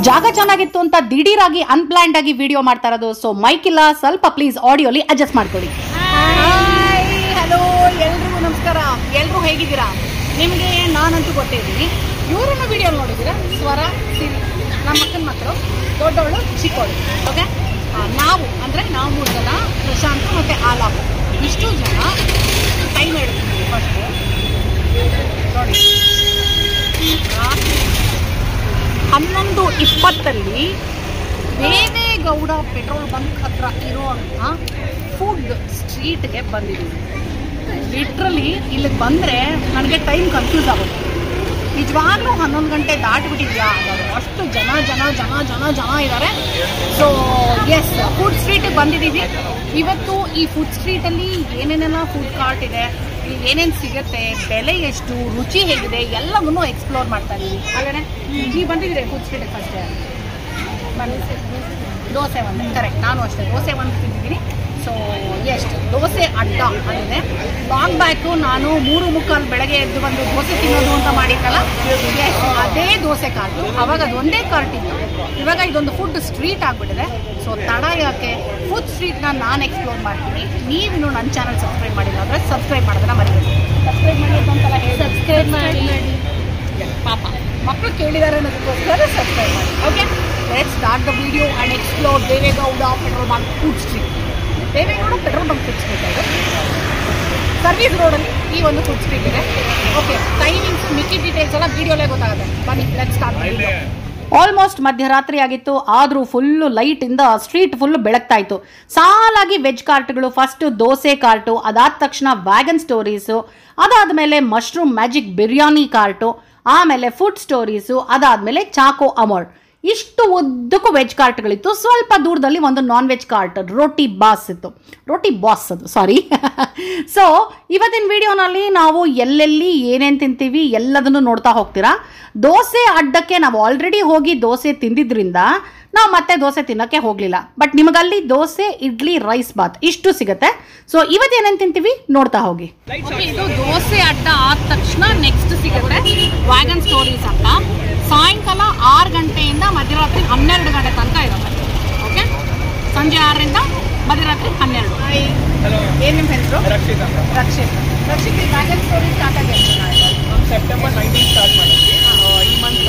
ಜಾಗ ಚೆನ್ನಾಗಿತ್ತು ಅಂತ ದಿಢೀರಾಗಿ ಅನ್ಪ್ಲಾನ್ಡ್ ಆಗಿ ವಿಡಿಯೋ ಮಾಡ್ತಾ ಇರೋದು. ಸೊ ಮೈಕ್ ಇಲ್ಲ, ಸ್ವಲ್ಪ ಪ್ಲೀಸ್ ಆಡಿಯೋಲಿ ಅಡ್ಜಸ್ಟ್ ಮಾಡ್ಕೊಳ್ಳಿ. ಹಲೋ, ಎಲ್ರಿಗೂ ನಮಸ್ಕಾರ. ಎಲ್ರು ಹೇಗಿದ್ದೀರಾ? ನಿಮಗೆ ನಾನಂತೂ ಗೊತ್ತಿದ್ದೀನಿ, ಇವರನ್ನು ವಿಡಿಯೋ ನೋಡಿದ್ದೀರಾ. ಸ್ವರ, ಸಿರಿ, ನಮ್ಮ ಅಕ್ಕನ ಮಕ್ಕಳು, ದೊಡ್ಡವಳು, ಚಿಕ್ಕವಳು. ಓಕೆ, ನಾವು ಅಂದರೆ ನಾವು 3 ಜನ, ಪ್ರಶಾಂತ್ ಮತ್ತು ಆಲಾಪು, ಇಷ್ಟು ಜನ ಟೈಮ್ ಹೇಳ್ತೀವಿ. ಫಸ್ಟು ನೋಡಿ, ರಾತ್ರಿ 11:20 ದೇವೇಗೌಡ ಪೆಟ್ರೋಲ್ ಬಂಕ್ ಹತ್ರ ಇರುವಂಥ ಫುಡ್ ಸ್ಟ್ರೀಟ್ಗೆ ಬಂದಿದ್ದೀವಿ. ಲಿಟ್ರಲಿ ಇಲ್ಲಿಗೆ ಬಂದರೆ ನನಗೆ ಟೈಮ್ ಕನ್ಫ್ಯೂಸ್ ಆಗುತ್ತೆ. ನಿಜವಾಗ್ಲೂ 11 ಗಂಟೆ ದಾಟಿಬಿಟ್ಟಿದ್ಯಾ? ಅಷ್ಟು ಜನ ಜನ ಜನ ಜನ ಜನ ಇದ್ದಾರೆ. ಸೊ ಎಸ್, ಫುಡ್ ಸ್ಟ್ರೀಟಿಗೆ ಬಂದಿದ್ದೀವಿ. ಇವತ್ತು ಈ ಫುಡ್ ಸ್ಟ್ರೀಟಲ್ಲಿ ಏನೇನೆಲ್ಲ ಫುಡ್ ಕಾರ್ಟ್ ಇದೆ, ಇಲ್ಲಿ ಏನೇನು ಸಿಗುತ್ತೆ, ಬೆಲೆ ಎಷ್ಟು, ರುಚಿ ಹೇಗಿದೆ, ಎಲ್ಲವನ್ನೂ ಎಕ್ಸ್ಪ್ಲೋರ್ ಮಾಡ್ತಾ ಇದ್ದೀವಿ. ಹಾಗಾದರೆ ನೀವು ಬಂದಿದ್ದೀರಿ ಫುಡ್ ಸ್ಟ್ರೀಟಿಗೆ ಫಸ್ಟ್? ದೋಸೆ ಒಂದೇ, ಕರೆಕ್ಟ್. ನಾನು ಅಷ್ಟೇ ದೋಸೆ ಒಂದು ತಿಂದಿದ್ದೀನಿ. ಸೊ ಎಷ್ಟು ದೋಸೆ ಅಡ್ಡ ಅಂದಿದೆ. ಲಾಂಗ್ ಬ್ಯಾಕು ನಾನು 3:45 ಬೆಳಗ್ಗೆ ಎದ್ದು ಬಂದು ದೋಸೆ ತಿನ್ನೋದು ಅಂತ ಮಾಡಿದ್ದಲ್ಲ, ಅದೇ ದೋಸೆ ಕಾರ್ಟು. ಅವಾಗ ಅದೊಂದೇ ಕಾರ್ಟ್ ಇತ್ತು, ಇವಾಗ ಇದೊಂದು ಫುಡ್ ಸ್ಟ್ರೀಟ್ ಆಗಿಬಿಟ್ಟಿದೆ. ಸೊ ತಡ ಯಾಕೆ, ಫುಡ್ ಸ್ಟ್ರೀಟ್ನ ನಾನು ಎಕ್ಸ್ಪ್ಲೋರ್ ಮಾಡ್ತೀನಿ. ನೀವಿನ್ನು ನನ್ನ ಚಾನಲ್ ಸಬ್ಸ್ಕ್ರೈಬ್ ಮಾಡಿಲ್ಲ ಅಂದರೆ ಸಬ್ಸ್ಕ್ರೈಬ್ ಮಾಡೋದನ್ನ ಮರಿಬೇಡಿ. ಸಬ್ಸ್ಕ್ರೈಬ್ ಮಾಡಿ ಅಂತೆಲ್ಲ ಹೇಳಿ, ಸಬ್ಸ್ಕ್ರೈಬ್ ಮಾಡಿ. ಪಾಪ ಮಕ್ಕಳು ಕೇಳಿದ್ದಾರೆ ಅನ್ನೋದಕ್ಕೋಸ್ಕರ ಸಬ್ಸ್ಕ್ರೈಬ್ ಮಾಡಿ. Okay, let's start the video and explore Devegowda petrol bunk food street. Devegowda petrol bunk food street ಅದು ಸರ್ವಿಸ್ ರೋಡಲ್ಲಿ ಈ ಒಂದು ಫುಡ್ ಸ್ಟ್ರೀಟ್ ಇದೆ. ಓಕೆ, ಟೈಮಿಂಗ್ಸ್ ಮಿಕ್ಕಿ ಡೀಟೇಲ್ಸ್ ಎಲ್ಲ ವಿಡಿಯೋಲೇ ಗೊತ್ತಾಗುತ್ತೆ. ಬನ್ನಿ, ಲೆಟ್ಸ್ ಸ್ಟಾರ್ಟ್ ವಿಡಿಯೋ. ಆಲ್ಮೋಸ್ಟ್ ಮಧ್ಯರಾತ್ರಿ ಆಗಿತ್ತು, ಆದರೂ ಫುಲ್ಲು ಲೈಟಿಂದ ಸ್ಟ್ರೀಟ್ ಫುಲ್ಲು ಬೆಳಗ್ತಾ ಇತ್ತು. ಸಾಲಾಗಿ ವೆಜ್ ಕಾರ್ಟ್ಗಳು. ಫಸ್ಟ್ ದೋಸೆ ಕಾರ್ಟು, ಅದಾದ ತಕ್ಷಣ ವ್ಯಾಗನ್ ಸ್ಟೋರೀಸು, ಅದಾದಮೇಲೆ ಮಶ್ರೂಮ್ ಮ್ಯಾಜಿಕ್ ಬಿರಿಯಾನಿ ಕಾರ್ಟು, ಆಮೇಲೆ ಫುಡ್ ಸ್ಟೋರೀಸು, ಅದಾದಮೇಲೆ ಚಾಕೋ ಅಮೋರ್. ಇಷ್ಟು ಉದ್ದಕ್ಕೂ ವೆಜ್ ಕಾರ್ಟ್ಗಳಿತ್ತು. ಸ್ವಲ್ಪ ದೂರದಲ್ಲಿ ಒಂದು ನಾನ್ ವೆಜ್ ಕಾರ್ಟ್, ರೋಟಿ ಬಾಸ್ ಇತ್ತು. ರೋಟಿ ಬಾಸ್ ಅದು, ಸಾರಿ. ಸೊ ಇವತ್ತಿನ ವಿಡಿಯೋನಲ್ಲಿ ನಾವು ಎಲ್ಲೆಲ್ಲಿ ಏನೇನು ತಿಂತೀವಿ ಎಲ್ಲದನ್ನು ನೋಡ್ತಾ ಹೋಗ್ತೀರಾ. ದೋಸೆ ಅಡ್ಡಕ್ಕೆ ನಾವು ಆಲ್ರೆಡಿ ಹೋಗಿ ದೋಸೆ ತಿಂದಿದ್ರಿಂದ ನಾವು ಮತ್ತೆ ದೋಸೆ ತಿನ್ನೋಕ್ಕೆ ಹೋಗಲಿಲ್ಲ. ಬಟ್ ನಿಮಗಲ್ಲಿ ದೋಸೆ, ಇಡ್ಲಿ, ರೈಸ್ ಬಾತ್ ಇಷ್ಟು ಸಿಗುತ್ತೆ. ಸೊ ಇವತ್ತು ಏನೇನು ತಿಂತೀವಿ ನೋಡ್ತಾ ಹೋಗಿ. ಇದು ದೋಸೆ ಅಡ್ಡ ಆದ ತಕ್ಷಣ ನೆಕ್ಸ್ಟ್ ಸಿಗುತ್ತೆ ವ್ಯಾಗನ್ ಸ್ಟೋರೀಸ್ ಅಂತ. ಸಾಯಂಕಾಲ 6 ಗಂಟೆಯಿಂದ ಮಧ್ಯರಾತ್ರಿ 12 ಗಂಟೆ ತನಕ ಇರುತ್ತೆ. ಓಕೆ, ಸಂಜೆ 6ರಿಂದ ಮಧ್ಯರಾತ್ರಿ 12. ಏನು ನಿಮ್ಮ ಹೆಸರು? ರಕ್ಷಿತ್. ರಕ್ಷಿತ್, ಈ ವ್ಯಾಗನ್ ಸ್ಟೋರಿ ಸ್ಟಾರ್ಟ್ ಆಗಿ ಸೆಪ್ಟೆಂಬರ್ 19 ಸ್ಟಾರ್ಟ್ ಮಾಡಿದ್ವಿ. ಈ ಮಂತ್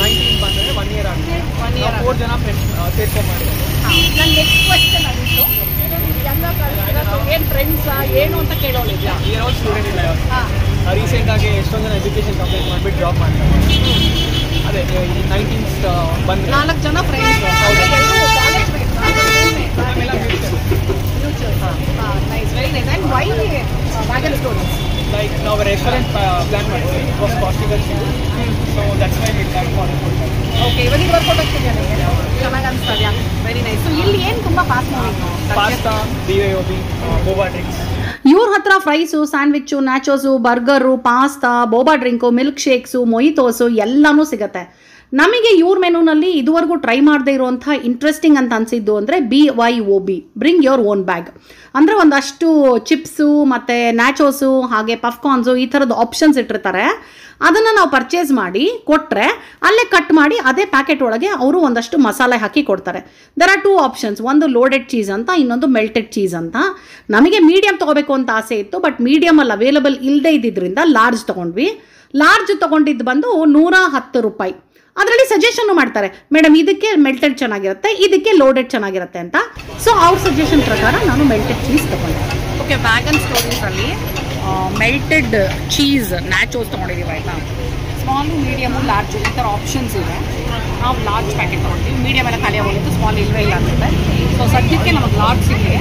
19 ಬಂದರೆ 1 ಇಯರ್ ಆಗಿದೆ. 4 ಜನ ಫ್ರೆಂಡ್ಸ್ ಸೇರ್ಕೊಂಡು ಮಾಡಿದ್ವಿ. ನನ್ನ ನೆಕ್ಸ್ಟ್ ಕ್ವೆಶ್ಚನ್ ಆಗಿತ್ತು, ಏನು ಫ್ರೆಂಡ್ಸಾ ಏನು ಅಂತ ಕೇಳೋಳಿಲ್ಲ. ಈಗ ಸ್ಟೂಡೆಂಟ್ ಇಲ್ಲ. ರೀಸೆಂಟಾಗಿ ಎಷ್ಟೊಂದು ಜನ ಎಜುಕೇಷನ್ ಕಂಪ್ಲೀಟ್ ಮಾಡಿಬಿಟ್ಟು ಜಾಬ್ ಮಾಡ್ತಾರೆ. ಅದೇ 19th ಬಂದರೆ 4 ಜನ friends. Nice, very nice. And why wagon stories? Like ನಾವು ರೆಸ್ಟೋರೆಂಟ್ ಪ್ಲ್ಯಾನ್ ಮಾಡಿದ್ವಿ. It was possible. So that's why we plan for food. Okay, ಇವಾಗ ವರ್ಕೌಟ್ ಆಗ್ತಿದೆ ನನಗೆ, ಚೆನ್ನಾಗಿ ಅನಿಸ್ತದ್ಯಾ? Very nice. ಸೊ ಇಲ್ಲಿ ಏನು ತುಂಬ fast moving? Pasta, BYOB, boba drinks. ಇವ್ರ ಹತ್ರ fries, sandwich, nachos, burger, pasta, boba drink, milk shakes, mojitos ಎಲ್ಲನೂ ಸಿಗುತ್ತೆ. ನಮಗೆ ಇವ್ರ ಮೆನುನಲ್ಲಿ ಇದುವರೆಗೂ ಟ್ರೈ ಮಾಡದೇ ಇರುವಂಥ ಇಂಟ್ರೆಸ್ಟಿಂಗ್ ಅಂತ ಅನಿಸಿದ್ದು ಅಂದರೆ BYOB, bring your own bag. ಅಂದರೆ ಒಂದಷ್ಟು ಚಿಪ್ಸು ಮತ್ತು ನ್ಯಾಚೋಸು ಹಾಗೆ ಪಫ್ಕಾರ್ನ್ಸು ಈ ಥರದ್ದು ಆಪ್ಷನ್ಸ್ ಇಟ್ಟಿರ್ತಾರೆ. ಅದನ್ನು ನಾವು ಪರ್ಚೇಸ್ ಮಾಡಿ ಕೊಟ್ಟರೆ ಅಲ್ಲೇ ಕಟ್ ಮಾಡಿ ಅದೇ ಪ್ಯಾಕೆಟ್ ಒಳಗೆ ಅವರು ಒಂದಷ್ಟು ಮಸಾಲೆ ಹಾಕಿ ಕೊಡ್ತಾರೆ. ದರ್ ಆರ್ 2 ಆಪ್ಷನ್ಸ್, ಒಂದು ಲೋಡೆಡ್ ಚೀಸ್ ಅಂತ, ಇನ್ನೊಂದು ಮೆಲ್ಟೆಡ್ ಚೀಸ್ ಅಂತ. ನಮಗೆ ಮೀಡಿಯಮ್ ತೊಗೋಬೇಕು ಅಂತ ಆಸೆ ಇತ್ತು, ಬಟ್ ಮೀಡಿಯಮಲ್ಲಿ ಅವೈಲಬಲ್ ಇಲ್ಲದೇ ಇದ್ದಿದ್ದರಿಂದ ಲಾರ್ಜ್ ತೊಗೊಂಡ್ವಿ. ಲಾರ್ಜ್ ತೊಗೊಂಡಿದ್ದು ಬಂದು 110 ರೂಪಾಯಿ. ಅದರಲ್ಲಿ ಸಜೆಷನ್ನು ಮಾಡ್ತಾರೆ, ಮೇಡಮ್ ಇದಕ್ಕೆ ಮೆಲ್ಟೆಡ್ ಚೆನ್ನಾಗಿರುತ್ತೆ, ಇದಕ್ಕೆ ಲೋಡೆಡ್ ಚೆನ್ನಾಗಿರುತ್ತೆ ಅಂತ. ಸೊ ಅವ್ರ ಸಜೆಷನ್ ಪ್ರಕಾರ ನಾನು ಮೆಲ್ಟೆಡ್ ಚೀಸ್ ತೊಗೊಂಡೆ. ಓಕೆ, ವ್ಯಾಗನ್ ಸ್ಟೋರೀಸಲ್ಲಿ ಮೆಲ್ಟೆಡ್ ಚೀಸ್ ನ್ಯಾಚೋಸ್ ತೊಗೊಂಡಿದ್ದೀವಿ ಆಯಿತಾ. ಸ್ಮಾಲು, ಮೀಡಿಯಮು, ಲಾರ್ಜು ಈ ಥರ ಆಪ್ಷನ್ಸ್ ಇದೆ. ನಾವು ಲಾರ್ಜ್ ಪ್ಯಾಕೆಟ್ ತೊಗೊಳ್ತೀವಿ. ಮೀಡಿಯಮ್ ಎಲ್ಲ ಖಾಲಿ ಆಗೋಗಿತ್ತು, ಸ್ಮಾಲ್ ಇಲ್ಲವೇ ಇಲ್ಲ ಅನ್ಸುತ್ತೆ. ಸೊ ಸದ್ಯಕ್ಕೆ ನಮಗೆ ಲಾರ್ಜ್ ಸಿಗಲಿ.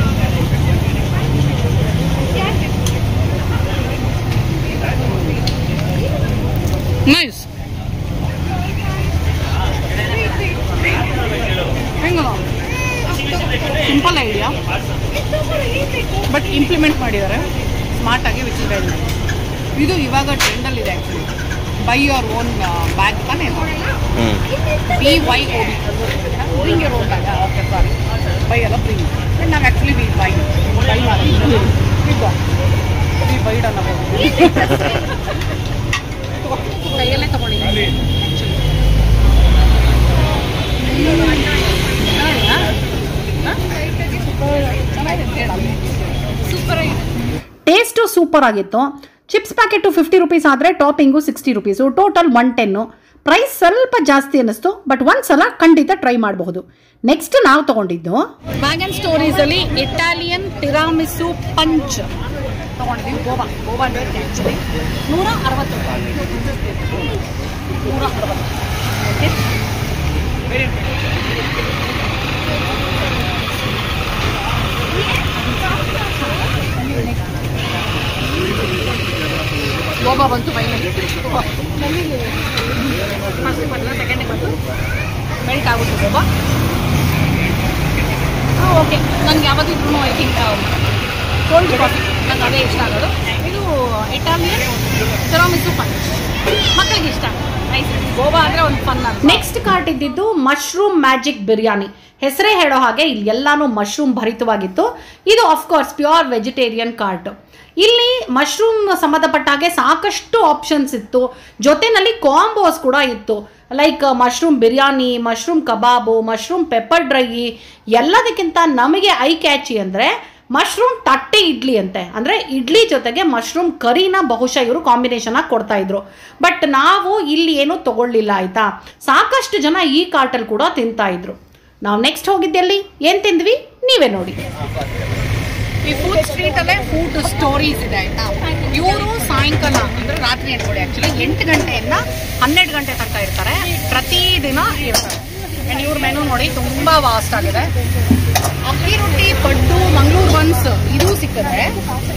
ನೈಸ್. ಹೆಂಗ ಸಿಂಪಲ್ ಐಡಿಯಾ ಬಟ್ ಇಂಪ್ಲಿಮೆಂಟ್ ಮಾಡಿದ್ದಾರೆ ಸ್ಮಾರ್ಟಾಗಿ, ವಿಚ್ ಇಸ್ ವೆರಿ ನೈಸ್. ಇದು ಇವಾಗ ಟ್ರೆಂಡಲ್ಲಿದೆ actually, buy your own bag ತಾನೇ, BYOB, bring your own bag. Okay sorry, buy ಎಲ್ಲ ಬ್ರಿಂಗ್, ಬಟ್ ನಾವು ಆ್ಯಕ್ಚುಲಿ ಬೈ ಮಾಡಿ ಬೈಡ್ ಅನ್ನಬಹುದು. ಕೈಯಲ್ಲೇ ತಗೊಂಡಿದ್ದೀನಿ ಸೂಪರ್ ಆಗಿದೆ, ಟೇಸ್ಟು ಸೂಪರ್ ಆಗಿತ್ತು. ಚಿಪ್ಸ್ ಪ್ಯಾಕೆಟು 50 ರೂಪೀಸ್ ಆದರೆ ಟಾಪಿಂಗು 60 ರೂಪೀಸು, ಟೋಟಲ್ 110. ಪ್ರೈಸ್ ಸ್ವಲ್ಪ ಜಾಸ್ತಿ ಅನ್ನಿಸ್ತು, ಬಟ್ ಒಂದ್ಸಲ ಖಂಡಿತ ಟ್ರೈ ಮಾಡಬಹುದು. ನೆಕ್ಸ್ಟ್ ನಾವು ತಗೊಂಡಿದ್ದು ಬ್ಯಾಗ್ ಆ್ಯಂಡ್ ಸ್ಟೋರೀಸಲ್ಲಿ ಇಟಾಲಿಯನ್ ಟಿರಾಮಿಸು ಪಂಚ್ ತಗೊಂಡಿದ್ದೀವಿ. ಗೋವಾ ಆ್ಯಕ್ಚುಲಿ 160 ರೂಪಾಯಿ. 160 ಓಕೆ, ವೆರಿ ಗೋವಾ ಬಂತು ಫೈನಲಿ. ಫಸ್ಟಿಗೆ ಬಂದಿಲ್ಲ, ಸೆಕೆಂಡಿಗೆ ಬಂತು, ಮೆಲ್ಟ್ ಆಗುತ್ತೆ ಗೋವಾ. ಓಕೆ, ನನಗೆ ಯಾವತ್ತಿದ್ರು ಐ ಥಿಂಕ್ ಕೋಲ್ಡ್ ಕಾಫಿ ನಂಗೆ ಅದೇ ಇಷ್ಟ ಆಗೋದು. ಇದು ಇಟಾಲಿಯನ್ ಟಿರಾಮಿಸು ಪಂಚ್, ಮಕ್ಕಳಿಗೆ ಇಷ್ಟ, ನೈಸ್. ಗೋವಾ ಅಂದರೆ ಒಂದು ಫನ್. ನೆಕ್ಸ್ಟ್ ಕಾರ್ಟ್ ಇದ್ದಿದ್ದು ಮಶ್ರೂಮ್ ಮ್ಯಾಜಿಕ್ ಬಿರಿಯಾನಿ. ಹೆಸರೇ ಹೇಳೋ ಹಾಗೆ ಇಲ್ಲಿ ಎಲ್ಲಾನು ಮಶ್ರೂಮ್ ಭರಿತವಾಗಿತ್ತು. ಇದು ಆಫ್ಕೋರ್ಸ್ ಪ್ಯೂರ್ ವೆಜಿಟೇರಿಯನ್ ಕಾರ್ಟ್. ಇಲ್ಲಿ ಮಶ್ರೂಮ್ ಸಂಬಂಧಪಟ್ಟ ಹಾಗೆ ಸಾಕಷ್ಟು ಆಪ್ಷನ್ಸ್ ಇತ್ತು, ಜೊತೆಯಲ್ಲಿ ಕಾಂಬೋಸ್ ಕೂಡ ಇತ್ತು. ಲೈಕ್ ಮಶ್ರೂಮ್ ಬಿರಿಯಾನಿ, ಮಶ್ರೂಮ್ ಕಬಾಬು, ಮಶ್ರೂಮ್ ಪೆಪ್ಪರ್ ಡ್ರೈ. ಎಲ್ಲದಕ್ಕಿಂತ ನಮಗೆ ಐ ಕ್ಯಾಚಿ ಅಂದರೆ ಮಶ್ರೂಮ್ ತಟ್ಟೆ ಇಡ್ಲಿ ಅಂತೆ. ಅಂದರೆ ಇಡ್ಲಿ ಜೊತೆಗೆ ಮಶ್ರೂಮ್ ಕರಿನ ಬಹುಶಃ ಇವರು ಕಾಂಬಿನೇಷನ್ ಆಗಿ ಕೊಡ್ತಾ ಇದ್ರು. ಬಟ್ ನಾವು ಇಲ್ಲಿ ಏನೂ ತಗೊಳ್ಳಿಲ್ಲ ಆಯಿತಾ. ಸಾಕಷ್ಟು ಜನ ಈ ಕಾರ್ಟಲ್ಲಿ ಕೂಡ ತಿಂತಾ ಇದ್ರು. ನಾವು ನೆಕ್ಸ್ಟ್ ಹೋಗಿದ್ದೆಲ್ಲಿ ಏನು ತಿಂದ್ವಿ ನೀವೇ ನೋಡಿ. ಈ ಫುಡ್ ಸ್ಟ್ರೀಟಲ್ಲೇ ಫುಡ್ ಸ್ಟೋರೀಸ್ ಇದೆ ಆಯಿತಾ. ಇವರು ಸಾಯಂಕಾಲ ಅಂದರೆ ರಾತ್ರಿ ಅನ್ಕೊಳ್ಳಿ, ಆ್ಯಕ್ಚುಲಿ 8 ಗಂಟೆಯಿಂದ 12 ಗಂಟೆ ತನಕ ಇರ್ತಾರೆ, ಪ್ರತಿದಿನ ಇರ್ತಾರೆ. ಆ್ಯಂಡ್ ಇವ್ರ ಮೆನು ನೋಡಿ ತುಂಬ ವಾಸ್ಟ್ ಆಗಿದೆ. ಅಕ್ಕಿ ರೊಟ್ಟಿ, ಪಡ್ಡು, ಮಂಗಳೂರು ಬನ್ಸ್ ಇದು ಸಿಕ್ಕತ್ತೆ.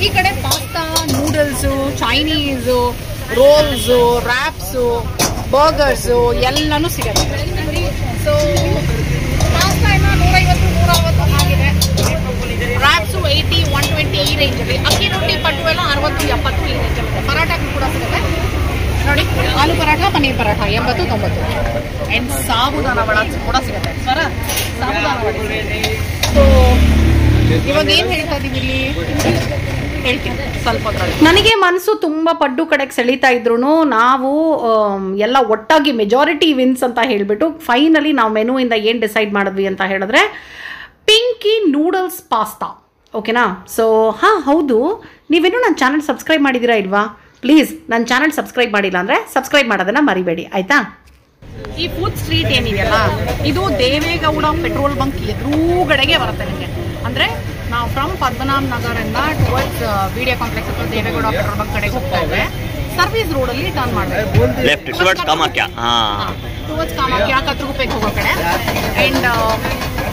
ಈ ಕಡೆ pasta, noodles, Chinese, roles, ರ್ಯಾಪ್ಸು, burgers ಎಲ್ಲನೂ ಸಿಗುತ್ತೆ. ಸೊ ಪಾಸ್ತಾ ಎಲ್ಲ 150, 160 ಆಗಿದೆ. ರ್ಯಾಪ್ಸು 80, 120 ಈ ರೇಂಜಲ್ಲಿ. ಅಕ್ಕಿ ರೊಟ್ಟಿ, ಪಡ್ಡು ಎಲ್ಲ 60, 70 ಈ ರೇಂಜಲ್ಲಿದೆ. ಪರಾಠ ಕೂಡ ಸಿಗುತ್ತೆ ನೋಡಿ, ಆಲೂ ಪರಾಠ, ಪನ್ನೀರ್ ಪರಾಠ 80, 90. ಆ್ಯಂಡ್ ಸಾಬುದಾನ ವಡ ಕೂಡ ಸಿಗುತ್ತೆ ಸರ, ಸಾಬುದಾನ ವಡೆ. ಸೊ ಇವಾಗ ಏನು ಹೇಳ್ತಾ ಇದ್ದೀವಿ ಇಲ್ಲಿ ಹೇಳ್ತೀನಿ ಸ್ವಲ್ಪ. ನನಗೆ ಮನಸ್ಸು ತುಂಬ ಪಡ್ಡು ಕಡೆಗೆ ಸೆಳೀತಾ ಇದ್ರು. ನಾವು ಎಲ್ಲ ಒಟ್ಟಾಗಿ ಮೆಜಾರಿಟಿ ವಿನ್ಸ್ ಅಂತ ಹೇಳಿಬಿಟ್ಟು ಫೈನಲಿ ನಾವು ಮೆನುವಿಂದ ಏನು ಡಿಸೈಡ್ ಮಾಡಿದ್ವಿ ಅಂತ ಹೇಳಿದ್ರೆ ಪಿಂಕಿ ನೂಡಲ್ಸ್ ಪಾಸ್ತಾ. ಓಕೆನಾ. ಸೊ ಹಾಂ ಹೌದು, ನೀವೇನು ನನ್ನ ಚಾನಲ್ ಸಬ್ಸ್ಕ್ರೈಬ್ ಮಾಡಿದ್ದೀರಾ ಇಲ್ವಾ? ಪ್ಲೀಸ್ ನನ್ನ ಚಾನಲ್ ಸಬ್ಸ್ಕ್ರೈಬ್ ಮಾಡಿಲ್ಲ ಅಂದರೆ ಸಬ್ಸ್ಕ್ರೈಬ್ ಮಾಡೋದನ್ನು ಮರಿಬೇಡಿ ಆಯಿತಾ. ಈ ಫುಡ್ ಸ್ಟ್ರೀಟ್ ಏನಿದೆಯಲ್ಲ, ಇದು ದೇವೇಗೌಡ ಪೆಟ್ರೋಲ್ ಬಂಕ್ ಎದುರುಗಡೆಗೆ ಬರುತ್ತೆ ನಿಮಗೆ. ಅಂದರೆ ನಾವು ಫ್ರಮ್ ಪದ್ಮನಾಭ ನಗರಿಂದ ಟುವರ್ಡ್ಸ್ ವಿಡಿಯೋ ಕಾಂಪ್ಲೆಕ್ಸ್ ಅಥವಾ ದೇವೇಗೌಡ ಪೆಟ್ರೋಲ್ ಬಂಕ್ ಕಡೆಗೆ ಹೋಗ್ತಾ ಇದ್ರೆ ಸರ್ವಿಸ್ ರೋಡಲ್ಲಿ ಟರ್ನ್ ಮಾಡಬೇಕು, ಟುವರ್ಡ್ಸ್ ಕಾಮಾಖ್ಯ ಕತ್ರಗುಪ್ಪೆಗೆ ಹೋಗೋ ಕಡೆ. ಆ್ಯಂಡ್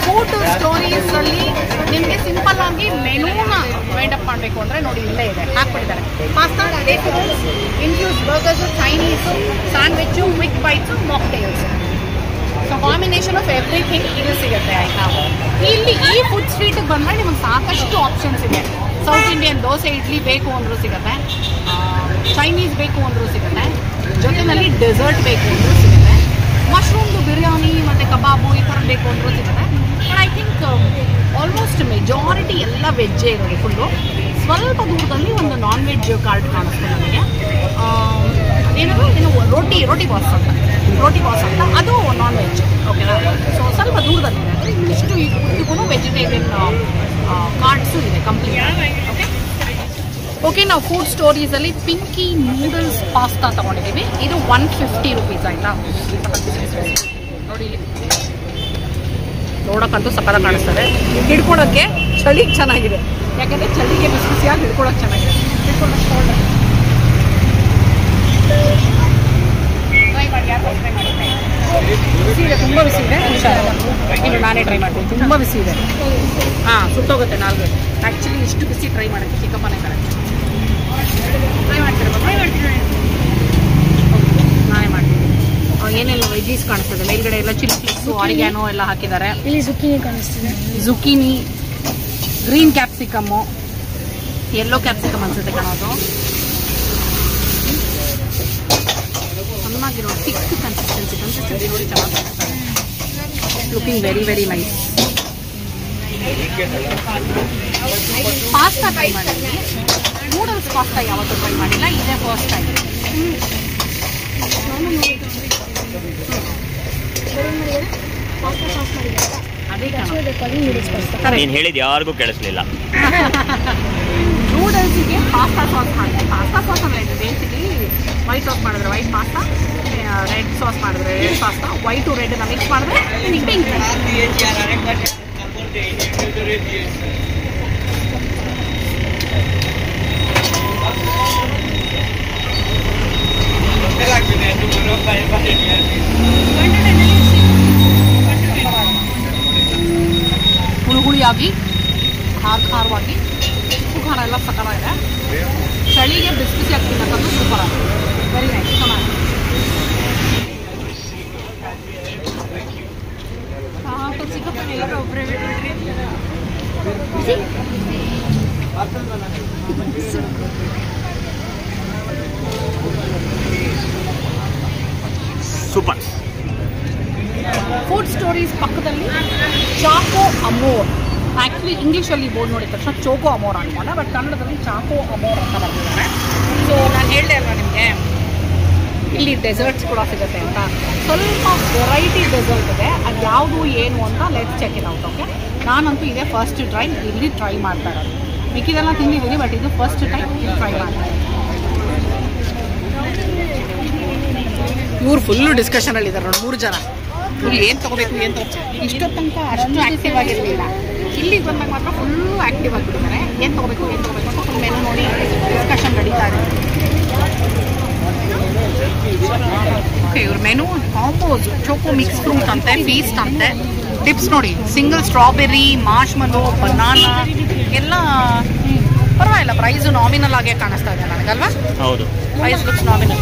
ಫುಡ್ ಸ್ಟೋರೀಸಲ್ಲಿ ನಿಮಗೆ ಸಿಂಪಲ್ ಆಗಿ ಮೆನೂನ ವೈಂಡಪ್ ಮಾಡಬೇಕು ಅಂದರೆ ನೋಡಿ ಇಲ್ಲೇ ಇದೆ, ಹಾಕ್ಬಿಟ್ಟಿದ್ದಾರೆ. Pasta, infuse burgers, Chinese, sandwich, quick bites, mocktails. So combination of everything ಇದು ಸಿಗುತ್ತೆ ಆಯಿತಾ. ಇಲ್ಲಿ ಈ ಫುಡ್ ಸ್ಟ್ರೀಟಿಗೆ ಬಂದರೆ ನಿಮಗೆ ಸಾಕಷ್ಟು ಆಪ್ಷನ್ಸ್ ಇದೆ. ಸೌತ್ ಇಂಡಿಯನ್ ದೋಸೆ, ಇಡ್ಲಿ ಬೇಕು ಅಂದರೂ ಸಿಗುತ್ತೆ, ಚೈನೀಸ್ ಬೇಕು ಅಂದರೂ ಸಿಗುತ್ತೆ, ಜೊತೆಯಲ್ಲಿ ಡೆಸರ್ಟ್ ಬೇಕು ಅಂದರೂ ಸಿಗುತ್ತೆ, ಮಶ್ರೂಮ್ದು ಬಿರಿಯಾನಿ ಮತ್ತು ಕಬಾಬು ಈ ಥರ ಬೇಕು ಅಂದರೂ ಸಿಗುತ್ತೆ. But I think almost majority ಎಲ್ಲ ವೆಜ್ಜೇ ಇರೋದು ಫುಲ್ಲು. ಸ್ವಲ್ಪ ದೂರದಲ್ಲಿ ಒಂದು ನಾನ್ ವೆಜ್ ಕಾರ್ಟ್ ಕಾಣಿಸ್ತು ನನಗೆ. ಏನದು ಏನು ರೋಟಿ ಬಾಸ್ ಅಂತ ಅದು ನಾನ್ ವೆಜ್. ಓಕೆನಾ. ಸೊ ಸ್ವಲ್ಪ ದೂರದಲ್ಲಿದೆ, ಅಂದರೆ ಇಷ್ಟು ಇದಕ್ಕೂ ವೆಜಿಟೇರಿಯನ್ ಕಾರ್ಟ್ಸು ಇದೆ ಕಂಪ್ಲೀಟ್. ಓಕೆ, ನಾವು ಫುಡ್ ಸ್ಟೋರೀಸಲ್ಲಿ ಪಿಂಕಿ ನೂಡಲ್ಸ್ ಪಾಸ್ತಾ ತೊಗೊಂಡಿದ್ದೀವಿ. ಇದು 150 ರೂಪೀಸ್ ಆಯಿತಾ. ನೋಡಿ ನೋಡೋಕ್ಕಂತೂ ಸಕ್ಕತ್ತಾಗಿ ಕಾಣಿಸ್ತದೆ. ಹಿಡ್ಕೊಳಕ್ಕೆ ಚಳಿಗೆ ಚೆನ್ನಾಗಿದೆ, ಯಾಕಂದರೆ ಚಳಿಗೆ ಬಿಸಿ ಬಿಸಿಯಾಗಿ ಹಿಡ್ಕೊಳಕ್ಕೆ ಚೆನ್ನಾಗಿದೆ. ಹಿಡ್ಕೊಳ್ಳೋಷ್ಟು ಟ್ರೈ ಮಾಡಿ, ಯಾರು ಟ್ರೈ ಮಾಡಿ. ಬಿಸಿ ಇದೆ, ತುಂಬ ಬಿಸಿ ಇದೆ. ಇನ್ನು ನಾನೇ ಟ್ರೈ ಮಾಡ್ತೀನಿ, ತುಂಬ ಬಿಸಿ ಇದೆ. ಹಾಂ, ಸುಟ್ಟೋಗುತ್ತೆ ನಾಲ್ಗೆ. ಆ್ಯಕ್ಚುಲಿ ಇಷ್ಟು ಬಿಸಿ ಟ್ರೈ ಮಾಡೋಕ್ಕೆ ಚಿಕ್ಕಪ್ಪನೇ ಕಡೆ ಟ್ರೈ ಮಾಡ್ತೀನಿ, ನಾನೇ ಮಾಡ್ತೀನಿ. ಏನೆಲ್ಲ ವೆಜ್ಜೀಸ್ ಕಾಣಿಸ್ತದೆ ಮೇಲ್ಗಡೆ ಎಲ್ಲ ಚಿಲ್ಲಿ ಫ್ಲೇಕ್ಸು ಆರಿಗ್ಯಾನೋ ಎಲ್ಲ ಹಾಕಿದ್ದಾರೆ. ಇಲ್ಲಿ ಜುಕ್ಕಿನಿ ಕಾಣಿಸ್ತಿದೆ. Zucchini, green capsicum, yellow capsicum ಅನ್ಸುತ್ತೆ ಕಾಣೋದು. ಚೆನ್ನಾಗಿರೋ ಥಿಕ್ ಕನ್ಸಿಸ್ಟೆನ್ಸಿ ನೋಡಿ ಚೆನ್ನಾಗಿ looking very very nice. Pasta try ಮಾಡಿದ್ವಿ, ನೂಡಲ್ಸ್ ಪಾಸ್ತಾ ಯಾವತ್ತೂ ಟ್ರೈ ಮಾಡಿಲ್ಲ, ಇದೇ ಫಸ್ಟ್ ಟೈಮ್. ಅದೇ ನೀನು ಹೇಳಿದ್ದು ಯಾರಿಗೂ ಕೇಳಿಸ್ಲಿಲ್ಲ. ನೂಡಲ್ಸಿಗೆ ಪಾಸ್ತಾ ಸಾಸ್ ಮಾಡಿದೆ. ಪಾಸ್ತಾ ಸಾಸ್ ಅಂದರೆ ಬೇಸಿಕಲಿ ವೈಟ್ ಸಾಸ್ ಮಾಡಿದ್ರೆ ವೈಟ್ ಪಾಸ್ತಾ, ರೆಡ್ ಸಾಸ್ ಮಾಡಿದ್ರೆ ರೆಡ್ ಪಾಸ್ತಾ, ವೈಟು ರೆಡ್ನ ಮಿಕ್ಸ್ ಮಾಡಿದ್ರೆ ಪಿಂಕ್. ಹುಳಿಯಾಗಿ ಖಾರವಾಗಿ ಉಪ್ಪು ಖಾರ ಎಲ್ಲ ಸಕಲ ಇದೆ. ಚಳಿಗೆ ಬಿಸಿ ಬಿಸಿ ಆಗ್ತೀನಿ ಅಂತಂದು ಸೂಪರ್ ಆಗಿದೆ. ವೆರಿ ನೈಸ್, ಚೆನ್ನಾಗಿ. ಸೂಪರ್. ಫುಡ್ ಸ್ಟೋರೀಸ್ ಪಕ್ಕದಲ್ಲಿ ಚಾಕೋ ಅಮೋರ್, ಆ್ಯಕ್ಚುಲಿ ಇಂಗ್ಲೀಷಲ್ಲಿ ಬೋರ್ಡ್ ನೋಡಿದ ತಕ್ಷಣ ಚೋಕೋ ಅಮೋರ್ ಅನ್ಕೊಂಡ, ಬಟ್ ಕನ್ನಡದಲ್ಲಿ ಚಾಕೋ ಅಮೋರ್ ಅಂತ ಬರ್ತಿದ್ದಾರೆ. ಸೊ ನಾನು ಹೇಳಿದೆ ಅಲ್ವಾ ನಿಮಗೆ ಇಲ್ಲಿ ಡೆಸರ್ಟ್ಸ್ ಕೂಡ ಸಿಗುತ್ತೆ ಅಂತ. ಸ್ವಲ್ಪ ವೆರೈಟಿ ಡೆಸರ್ಟ್ ಇದೆ, ಅದು ಯಾವುದು ಏನು ಅಂತ let's check it out. Okay, ನಾನಂತೂ ಇದೇ ಫಸ್ಟ್ ಟೈಮ್ ಇಲ್ಲಿ ಟ್ರೈ ಮಾಡ್ತಾ ಇರೋದು. ಮಿಕ್ಕಿದೆಲ್ಲ ತಿಂದಿದ್ದೀನಿ, ಬಟ್ ಇದು ಫಸ್ಟ್ ಟೈಮ್ ಇಲ್ಲಿ ಟ್ರೈ ಮಾಡ್ತಾ ಇದ್ದೀನಿ. ಇವ್ರು ಫುಲ್ಲು ಡಿಸ್ಕಷನಲ್ಲಿದ್ದಾರೆ ನೋಡಿ, 3 ಜನ. ಫುಲ್ ಏನು ತೊಗೋಬೇಕು ಇಷ್ಟೊತ್ತು ತನಕ ಅಷ್ಟು ಆ್ಯಕ್ಟಿವ್ ಆಗಿರಲಿಲ್ಲ. ಇಲ್ಲಿಗೆ ಬಂದಾಗ ಮಾತ್ರ ಫುಲ್ಲು ಆ್ಯಕ್ಟಿವ್ ಆಗಿಬಿಟ್ಟಿದ್ದಾರೆ. ಏನು ತೊಗೋಬೇಕು ಅಂತ ಫುಲ್ ಮೆನು ನೋಡಿ ಡಿಸ್ಕಷನ್ ನಡೀತಾ ಇದೆ. ಓಕೆ, ಇವ್ರ ಮೆನು ಕಾಂಬೋಸ್ ಚೋಕೋ ಮಿಕ್ಸ್ ಫ್ರೂಟ್ ಅಂತೆ, ಫೀಸ್ಟ್ ಅಂತೆ, ಟಿಪ್ಸ್ ನೋಡಿ, ಸಿಂಗಲ್ ಸ್ಟ್ರಾಬೆರಿ, ಮಾರ್ಷ್ಮೆಲೋ, ಬನಾನಾ ಎಲ್ಲ ಪರವಾಗಿಲ್ಲ. ಪ್ರೈಸು ನಾಮಿನಲ್ ಆಗೇ ಕಾಣಿಸ್ತಾ ಇದೆ ನನಗಲ್ವಾ? ಹೌದು, ಪ್ರೈಸ್ ಲುಕ್ಸ್ ನಾಮಿನಲ್.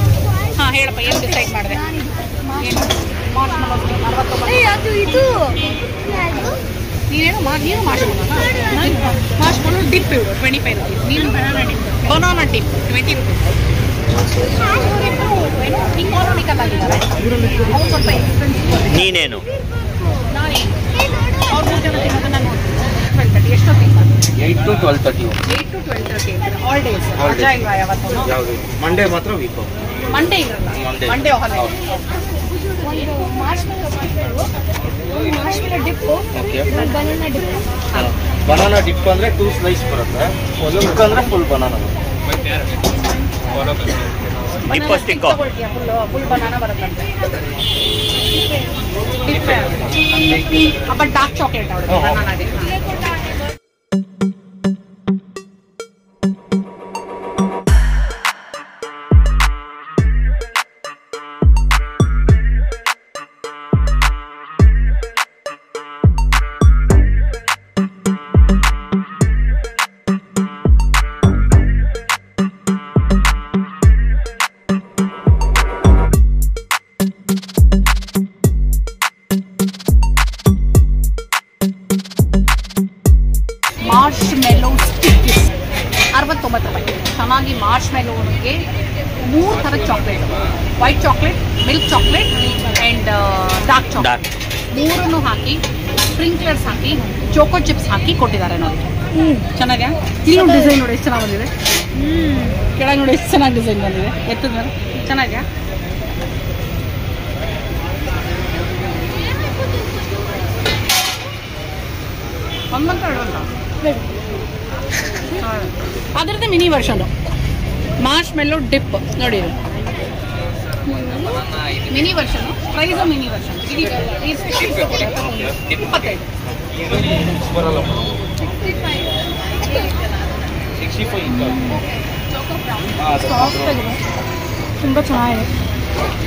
ಹಾಂ ಹೇಳಪ್ಪ, ಏನು ಡಿಸೈಡ್ ಮಾಡಿದೆ? ಏನು ಮಾರ್ಷ್ಮೆಲೋ 49. ಇದು ನೀನೇನು ನೀನು ಮಾರ್ಷ್ಮೆಲೋ ಡಿಪ್ ಇವರು 25 rupees. ನೀನು ಬನಾನಾ ಡಿಪ್ 20 rupees. ಇಕಾನಮಿಕಲ್ ಆಗಿದ್ದಾರೆ ಅವ್ರು, ಸ್ವಲ್ಪ ಎಕ್ಸ್ಪೆನ್ಸಿವ್. ನೀನೇನು ನಾನೇನು ಅವ್ರು 3 ಜನ ತಿನ್ನೋದು ನಾನು 12:30. ಎಷ್ಟೊತ್ತಿಂದ? 8 to 12:30. 8 to 12:30 all days. ರಜಾ ಇಲ್ವಾ ಯಾವತ್ತೂ? ಯಾವುದು ಮಂಡೇ ಮಾತ್ರ ವೀಕ್. ಮಂಡೇ ಇರಲ್ಲ, ಮಂಡೇ ಹಾಲಿಡೇ. ಒಂದು marshmallow dip, banana dip. Banana dip ಅಂದ್ರೆ 2 ಸ್ಲೈಸ್ ಬರುತ್ತೆ, ಡಿಪ್ ಅಂದ್ರೆ ಫುಲ್ ಬನಾನಾ ಬರುತ್ತೆ. ಫುಲ್ ಬನಾನಾ ಬರುತ್ತಂತೆ. ಬಟ್ ಡಾರ್ಕ್ ಚಾಕ್ಲೇಟ್ ಅವ್ರಿಗೆ ಬನಾನಾ ಡಿಪ್. ಮಾರ್ಷ್ಮೆಲೋ ಸ್ಟಿಕ್ಸ್ 69 ರೂಪಾಯಿ. ಚೆನ್ನಾಗಿ ಮಾರ್ಷ್ಮೆಲೋನಿಗೆ 3 ಥರದ chocolate, white chocolate, milk chocolate and dark chocolate, 3 ಹಾಕಿ ಸ್ಪ್ರಿಂಕ್ಲರ್ಸ್ ಹಾಕಿ ಚೋಕೋ ಚಿಪ್ಸ್ ಹಾಕಿ ಕೊಟ್ಟಿದ್ದಾರೆ ನೋಡಿ. ಚೆನ್ನಾಗಿ ಇಲ್ಲಿ ಡಿಸೈನ್ ನೋಡಿ ಎಷ್ಟು ಚೆನ್ನಾಗಿ ಬಂದಿದೆ. ಕೆಳಗೆ ನೋಡಿ ಎಷ್ಟು ಚೆನ್ನಾಗಿ ಡಿಸೈನ್ ಬಂದಿದೆ ಎತ್ತದ ಮೇಲೆ. ಚೆನ್ನಾಗಿ ಒಂದಂತ ಹೇಳೋಲ್ಲ, ಅದರದ್ದು ಮಿನಿ ವರ್ಷನು ಮಾರ್ಷ್ಮೆಲೋ ಡಿಪ್ ನೋಡಿ. ಮಿನಿ ವರ್ಷನು ಪ್ರೈಸು ಮಿನಿ ವರ್ಷನ್ 25. ತುಂಬ ಚೆನ್ನಾಗಿದೆ.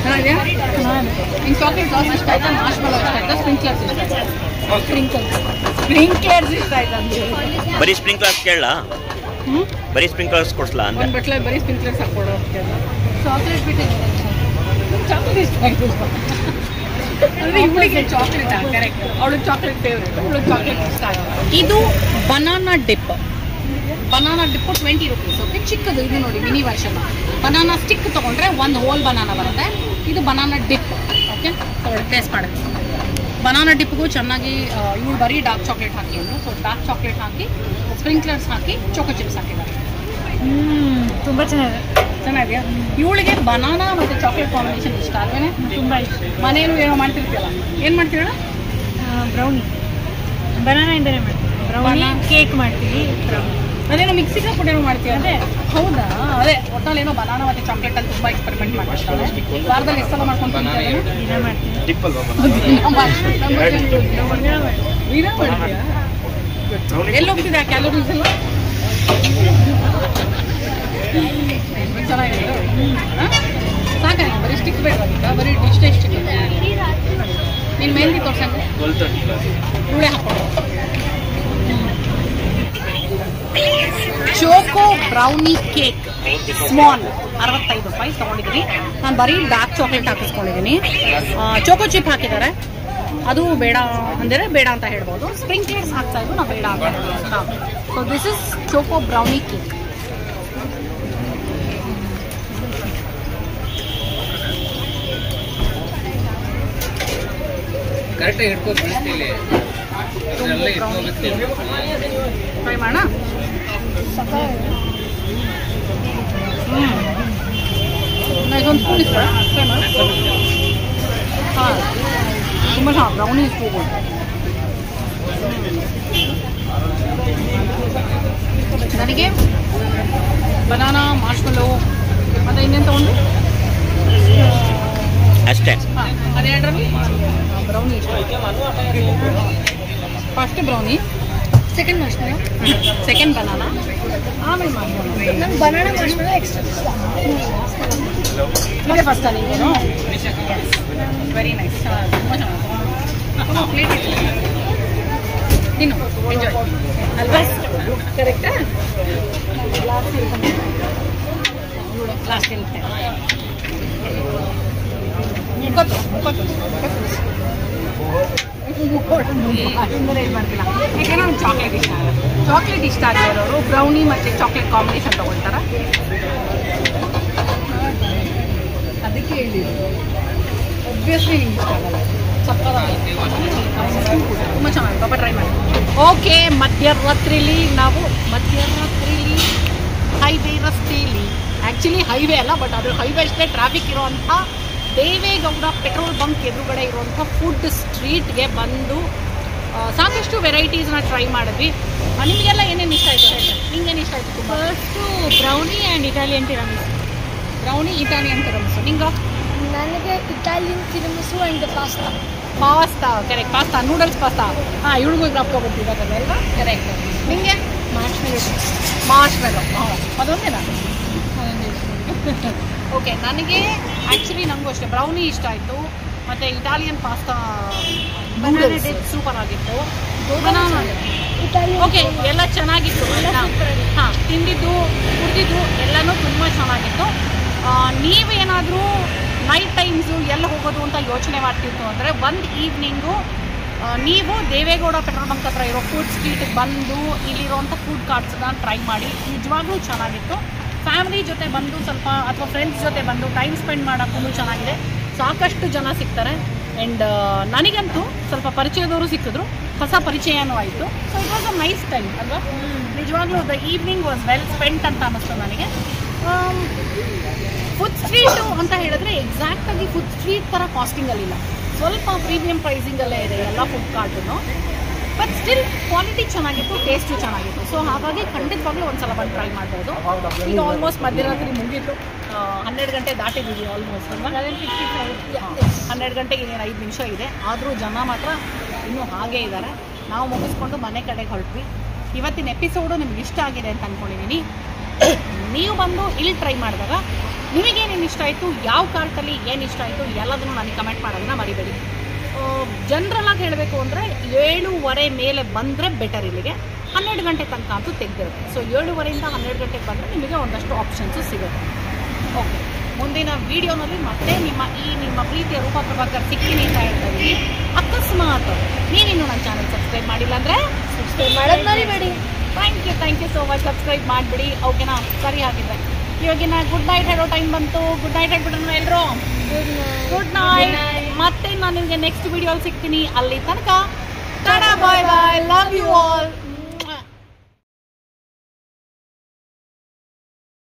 ಚೆನ್ನಾಗಿದೆಯಾ? ಚೆನ್ನಾಗಿದೆ. ಇನ್ನು ಚಾಕ್ಲೇಟ್ ಸಾಸ್ ಇಷ್ಟ ಆಯ್ತಾ? ಮಾರ್ಷ್ಮೆಲೋ ಇಷ್ಟ ಆಯ್ತಾ? ಸ್ಪ್ರಿಂಕ್ಲರ್ಸ್ ಇಷ್ಟ ಆಯ್ತಾ? ಸ್ಪ್ರಿಂಕ್ಲರ್ಸ್ ಇಷ್ಟ ಆಯ್ತಾ ಅಂತ ಬರೀ ಸ್ಪ್ರಿಂಕ್ಲರ್ಸ್ ಕೇಳಲ್ಲ, ಬರೀ ಸ್ಪ್ರಿಂಕ್ಲರ್ಸ್ ಕೊಡ್ಸಲ್ಲ ಅಂದ್ರೆ ಒಂದು ಬಟ್ಲೆ ಬರೀ ಸ್ಪ್ರಿಂಕ್ಲರ್ಸ್ ಹಾಕ್ಕೊಡೋ ಚಾಕ್ಲೇಟ್ ಬಿಟ್ಟಿದ್ದೀನಿ. ಚಾಕ್ಲೇಟ್ ಇಷ್ಟ ಆಗಿಲ್ಲ ಅಂದರೆ ಇವಳಿಗೆ ಚಾಕ್ಲೇಟ್ ಕರೆಕ್ಟ್, ಅವಳಿಗೆ ಚಾಕ್ಲೇಟ್ ಫೇವ್ರೇಟ್, ಅವಳಿಗೆ ಚಾಕ್ಲೇಟ್ ಇಷ್ಟ ಆಗಿದೆ. ಇದು banana dip. Banana dip 20 rupees. Okay, ಚಿಕ್ಕದು ಇದು ನೋಡಿ, ಮಿನಿ ವರ್ಷನ್. ಬನಾನಾ ಸ್ಟಿಕ್ ತೊಗೊಂಡ್ರೆ ಒಂದು ಹೋಲ್ ಬನಾನಾ ಬರುತ್ತೆ. ಇದು ಬನಾನಾ ಡಿಪ್. ಓಕೆ, ತಗೊಳ್ಳಿ, ಟೇಸ್ಟ್ ಮಾಡಿ. ಬನಾನಾ ಡಿಪ್ಗೂ ಚೆನ್ನಾಗಿ ಇವಳು ಬರೀ ಡಾರ್ಕ್ ಚಾಕ್ಲೇಟ್ ಹಾಕಿ ಅಂದರು. ಸೊ ಡಾರ್ಕ್ ಚಾಕ್ಲೇಟ್ ಹಾಕಿ, ಸ್ಪ್ರಿಂಕ್ಲರ್ಸ್ ಹಾಕಿ, ಚೋಕೋ ಚಿಪ್ಸ್ ಹಾಕಿದ್ದಾರೆ. ತುಂಬ ಚೆನ್ನಾಗಿದೆ. ಚೆನ್ನಾಗಿದೆಯಾ? ಇವಳಿಗೆ ಬನಾನಾ ಮತ್ತು ಚಾಕ್ಲೇಟ್ ಕಾಂಬಿನೇಷನ್ ಇಷ್ಟ ಅಲ್ವೇ? ತುಂಬ ಇಷ್ಟ. ಮನೇಲೂ ಏನೋ ಮಾಡ್ತಿರ್ತೀಯಲ್ಲ, ಏನು ಮಾಡ್ತೀವಲ್ಲ? ಬ್ರೌನಿ, ಬನಾನಾಯಿಂದನೇ ಮಾಡ್ತೀವಿ. ಬ್ರೌನಿ ಕೇಕ್ ಮಾಡ್ತೀವಿ. ಬ್ರೌನಿ ಅದೇನೋ ಮಿಕ್ಸಿಗೆ ಹಾಕ್ಬಿಟ್ಟು ಏನೋ ಮಾಡ್ತೀವಿ. ಅದೇ ಹೌದಾ? ಅದೇ ಒಟ್ಟಲ್ಲಿ ಏನೋ ಬನಾನಾ ಮತ್ತು ಚಾಕ್ಲೇಟ್ ಅಲ್ಲಿ ತುಂಬ ಎಕ್ಸ್ಪೆರಿಮೆಂಟ್ ಮಾಡ್ತಾರೆ. ವಾರದಲ್ಲಿ ಎಷ್ಟು ಸಲ ಮಾಡ್ಕೊಂಡು ತಿಂತೀವಿ? ದಿನ ಮಾಡ್ತೀವಿ. ಡಿಪ್ ಅಲ್ವಾ ಎಲ್ಲಿ ಹೋಗ್ತಿದೆ ಆ ಕ್ಯಾಲೋರೀಸ್ ಎಲ್ಲ? ಚೆನ್ನಾಗಿದೆ. ಸಾಕ, ಬರೀ ಸ್ಟಿಕ್ ಬೇಡ, ಬರೀ ಇಷ್ಟೇ ಸ್ಟಿಕ್. ನೀನು ಮೆಹಂದಿ ತೋರ್ಸಂಗೆ ಇವಳೆ ಹಾಕೊಂಡು. ಚೋಕೋ ಬ್ರೌನಿ ಕೇಕ್ ಸ್ಮಾಲ್ 65 ರೂಪಾಯಿ ತೊಗೊಂಡಿದ್ದೀನಿ. ನಾನು ಬರೀ ಡಾರ್ಕ್ ಚಾಕ್ಲೇಟ್ ಹಾಕಿಸ್ಕೊಂಡಿದ್ದೀನಿ. ಚೋಕೋ ಚಿಪ್ ಹಾಕಿದ್ದಾರೆ, ಅದು ಬೇಡ ಅಂದರೆ ಬೇಡ ಅಂತ ಹೇಳ್ಬೋದು. ಸ್ಪ್ರಿಂಕ್ಲರ್ಸ್ ಹಾಕ್ತಾ ಇದ್ದು ನಾವು ಬೇಡ ಅಂತ ಹೇಳ್ಬೋದು. So this is ಚೋಕೋ brownie cake. ಕರೆಕ್ಟಾಗಿ ಹಿಡ್ಕೊಂಡು ಬಿಡ್ತೀವಿ. ಟ್ರೈ ಮಾಡೋಣ. ಇದೊಂದು ಸ್ಪೂನ್ ಇಷ್ಟ. ಟ್ರೈ ಮಾಡ. ಹಾಂ, ತುಂಬ ಚೆನ್ನಾಗಿ ಬ್ರೌನಿ ಸ್ಪೂನ್. ನನಗೆ ಬನಾನಾ, ಮಾರ್ಷ್ಮೆಲೋ ಮತ್ತು ಇನ್ನೇನು ತೊಗೊಂಡು ಅಷ್ಟೇ. ಹಾಂ, ಅದೆರಡರಲ್ಲಿ ಬ್ರೌನಿ ಇಷ್ಟ. First brownie, second marshmallow, second banana, ಆಮೇಲೆ ಮಾರ್ಷ್ಮೆಲೋ. ನಂಗೆ ಬನಾನಾ ಮಾರ್ಷ್ಮೆಲೋ ಎಕ್ಸ್ಟ್ರಾ ಇಷ್ಟ. ಇದೇ ಫಸ್ಟ್ ನಿಮಗೇನು? Very nice. ತುಂಬ ಚೆನ್ನಾಗಿ ಪ್ಲೇಟ್ ಇದೆ. ತಿನ್ನು, ಎಂಜಾಯ್ ಅಲ್ವಾ? ಕರೆಕ್ಟಾ? ಲಾಸ್ಟ್ ಇರುತ್ತೆ. ಏನು ಮಾಡ್ತಿಲ್ಲ, ಯಾಕೆಂದ್ರೆ ಅವ್ನು ಚಾಕ್ಲೇಟ್ ಇಷ್ಟ ಆಗುತ್ತೆ. ಚಾಕ್ಲೇಟ್ ಇಷ್ಟ ಆಗಿರೋರು ಬ್ರೌನಿ ಮತ್ತು ಚಾಕ್ಲೇಟ್ ಕಾಂಬಿನೇಷನ್ ತೊಗೊಳ್ತಾರೆ. ಅದಕ್ಕೆ ಹೇಳಿದ್ರು ಒಬ್ವಿಯಸ್ಲಿ ನಿಮ್ಗೆ ಇಷ್ಟ ಆಗಲ್ಲ. ತುಂಬ ಚೆನ್ನಾಗಿ ಪಾಪ ಟ್ರೈ ಮಾಡಿ. ಓಕೆ, ಮಧ್ಯರಾತ್ರಿಲಿ ಹೈವೇ ರಸ್ತೆಯಲ್ಲಿ, ಆ್ಯಕ್ಚುಲಿ ಹೈವೇ ಅಲ್ಲ, ಬಟ್ ಅದು ಹೈವೇ ಅಷ್ಟೇ ಟ್ರಾಫಿಕ್ ಇರೋವಂಥ ದೇವೇಗೌಡ ಪೆಟ್ರೋಲ್ ಬಂಕ್ ಎದುರುಗಡೆ ಇರುವಂಥ ಫುಡ್ ಸ್ಟ್ರೀಟ್ಗೆ ಬಂದು ಸಾಕಷ್ಟು ವೆರೈಟೀಸ್ನ ಟ್ರೈ ಮಾಡಿದ್ವಿ. ನಿಮಗೆಲ್ಲ ಏನೇನು ಇಷ್ಟ ಆಯಿತು ಹೇಳಿ? ನಿಂಗೇನು ಇಷ್ಟ ಆಯಿತು? ತುಂಬ first brownie and Italian tiramisu. Brownie, Italian tiramisu. ನಿಂಗೆ? ನನಗೆ Italian tiramisu and pasta. Correct, pasta, noodles pasta. ಹಾಂ, ಇವಳಿಗೂ ಗ್ರಾಪ್ಕೊಬಿಟ್ಟಿದ್ದಾರೆ ಅಲ್ವಾ? ಕರೆಕ್ಟ್. ನಿಮಗೆ? ಮಾರ್ಷ್ಮೆಲೋ. ಹಾಂ, ಅದೊಂದೇನಾ? ಓಕೆ, ನನಗೆ ಆ್ಯಕ್ಚುಲಿ ನನಗೂ ಅಷ್ಟೇ ಬ್ರೌನಿ ಇಷ್ಟ ಆಯಿತು. ಮತ್ತು ಇಟಾಲಿಯನ್ ಪಾಸ್ತಾ ಸೂಪರ್ ಆಗಿತ್ತು. ಓಕೆ, ಎಲ್ಲ ಚೆನ್ನಾಗಿತ್ತು. ಹಾಂ, ತಿಂದಿದ್ದು ಕುಡಿದಿದ್ದು ಎಲ್ಲನೂ ತುಂಬ ಚೆನ್ನಾಗಿತ್ತು. ನೀವೇನಾದರೂ ನೈಟ್ ಟೈಮ್ಸು ಎಲ್ಲಿ ಹೋಗೋದು ಅಂತ ಯೋಚನೆ ಮಾಡ್ತಿತ್ತು ಅಂದರೆ ಒಂದು ಈವ್ನಿಂಗು ನೀವು ದೇವೇಗೌಡ ಪೆಟ್ರೋಲ್ ಬಂಕ್ ಹತ್ರ ಇರೋ ಫುಡ್ ಸ್ಟ್ರೀಟಿಗೆ ಬಂದು ಇಲ್ಲಿರೋಂಥ ಫುಡ್ ಕಾರ್ಟ್ಸನ್ನ ಟ್ರೈ ಮಾಡಿ. ನಿಜವಾಗ್ಲೂ ಚೆನ್ನಾಗಿತ್ತು. ಫ್ಯಾಮಿಲಿ ಜೊತೆ ಬಂದು ಸ್ವಲ್ಪ ಅಥವಾ ಫ್ರೆಂಡ್ಸ್ ಜೊತೆ ಬಂದು ಟೈಮ್ ಸ್ಪೆಂಡ್ ಮಾಡೋಕ್ಕೂ ಚೆನ್ನಾಗಿದೆ. ಸಾಕಷ್ಟು ಜನ ಸಿಗ್ತಾರೆ. ಆ್ಯಂಡ್ ನನಗಂತೂ ಸ್ವಲ್ಪ ಪರಿಚಯದವರು ಸಿಕ್ಕಿದ್ರು, ಹೊಸ ಪರಿಚಯನೂ ಆಯಿತು. So it was a nice time ಅಲ್ವಾ? ನಿಜವಾಗ್ಲೂ the evening was well spent ಅಂತ ಅನ್ನಿಸ್ತು ನನಗೆ. ಫುಡ್ ಸ್ಟ್ರೀಟು ಅಂತ ಹೇಳಿದ್ರೆ ಎಕ್ಸಾಕ್ಟಾಗಿ ಫುಡ್ ಸ್ಟ್ರೀಟ್ ಥರ ಕಾಸ್ಟಿಂಗಲ್ಲಿಲ್ಲ, ಸ್ವಲ್ಪ ಪ್ರೀಮಿಯಂ ಪ್ರೈಸಿಂಗಲ್ಲೇ ಇದೆ ಎಲ್ಲ ಫುಡ್ ಕಾರ್ಟನ್ನು. ಬಟ್ ಸ್ಟಿಲ್ ಕ್ವಾಲಿಟಿ ಚೆನ್ನಾಗಿತ್ತು, ಟೇಸ್ಟು ಚೆನ್ನಾಗಿತ್ತು. ಸೊ ಹಾಗಾಗಿ ಖಂಡಿತವಾಗ್ಲೂ ಒಂದ್ಸಲ ಬಂದು ಟ್ರೈ ಮಾಡ್ಬೋದು. ಈಗ ಆಲ್ಮೋಸ್ಟ್ ಮಧ್ಯರಾತ್ರಿ ಮುಗಿತು, 12 ಗಂಟೆ ದಾಟಿದ್ದೀವಿ ಆಲ್ಮೋಸ್ಟ್ ಅಲ್ವಾ? 12 ಗಂಟೆಗೆ ಇನ್ನೇನು 5 ನಿಮಿಷ ಇದೆ. ಆದರೂ ಜನ ಮಾತ್ರ ಇನ್ನೂ ಹಾಗೇ ಇದ್ದಾರೆ. ನಾವು ಮುಗಿಸ್ಕೊಂಡು ಮನೆ ಕಡೆಗೆ ಹೊರಟ್ವಿ. ಇವತ್ತಿನ ಎಪಿಸೋಡು ನಿಮ್ಗೆ ಇಷ್ಟ ಆಗಿದೆ ಅಂತ ಅಂದ್ಕೊಂಡಿದ್ದೀನಿ. ನೀವು ಬಂದು ಇಲ್ಲಿ ಟ್ರೈ ಮಾಡಿದಾಗ ನಿಮಗೇನೇನು ಇಷ್ಟ ಆಯಿತು, ಯಾವ ಕಾರ್ಟಲ್ಲಿ ಏನು ಇಷ್ಟ ಆಯಿತು ಎಲ್ಲದನ್ನು ನನಗೆ ಕಮೆಂಟ್ ಮಾಡೋದನ್ನ ಮರಿಬೇಡಿ. ಜನರಲಾಗಿ ಹೇಳಬೇಕು ಅಂದರೆ 7:30 ಮೇಲೆ ಬಂದರೆ ಬೆಟರ್. ಇಲ್ಲಿಗೆ 12 ಗಂಟೆ ತನಕ ಅಂತೂ ತೆಗೆದಿರುತ್ತೆ. ಸೊ 7:30 ಇಂದ 12 ಗಂಟೆಗೆ ಬಂದರೆ ನಿಮಗೆ ಒಂದಷ್ಟು ಆಪ್ಷನ್ಸು ಸಿಗುತ್ತೆ. ಓಕೆ, ಮುಂದಿನ ವಿಡಿಯೋನಲ್ಲಿ ಮತ್ತೆ ನಿಮ್ಮ ಪ್ರೀತಿಯ ರೂಪಾ ಪ್ರಭಾಕರ್ ಸಿಗ್ತೀನಿ ಅಂತ ಹೇಳ್ತಾ ಇದ್ದೀನಿ. ಅಕಸ್ಮಾತ್ ನೀನಿನ್ನು ನನ್ನ ಚಾನಲ್ ಸಬ್ಸ್ಕ್ರೈಬ್ ಮಾಡಿಲ್ಲ ಅಂದರೆ ಸಬ್ಸ್ಕ್ರೈಬ್ ಮಾಡೋದು ಮರಿಬೇಡಿ. Thank you so much. Subscribe ಮಾಡಿಬಿಡಿ. ಓಕೆನಾ? ಸರಿ ಆಗಿದ್ರೆ ಇವಾಗಿನ ಗುಡ್ ನೈಟ್ ಹೇಳೋ ಟೈಮ್ ಬಂತು. ಗುಡ್ ನೈಟ್ ಹೇಳ್ಬಿಟ್ರು ಎಲ್ಲರೂ. Good night. ಮತ್ತೆ ನಾನು ನಿಮಗೆ ನೆಕ್ಸ್ಟ್ ವಿಡಿಯೋ ಸಿಗ್ತೀನಿ. ಅಲ್ಲಿ ತನಕ tata bye bye. Love you.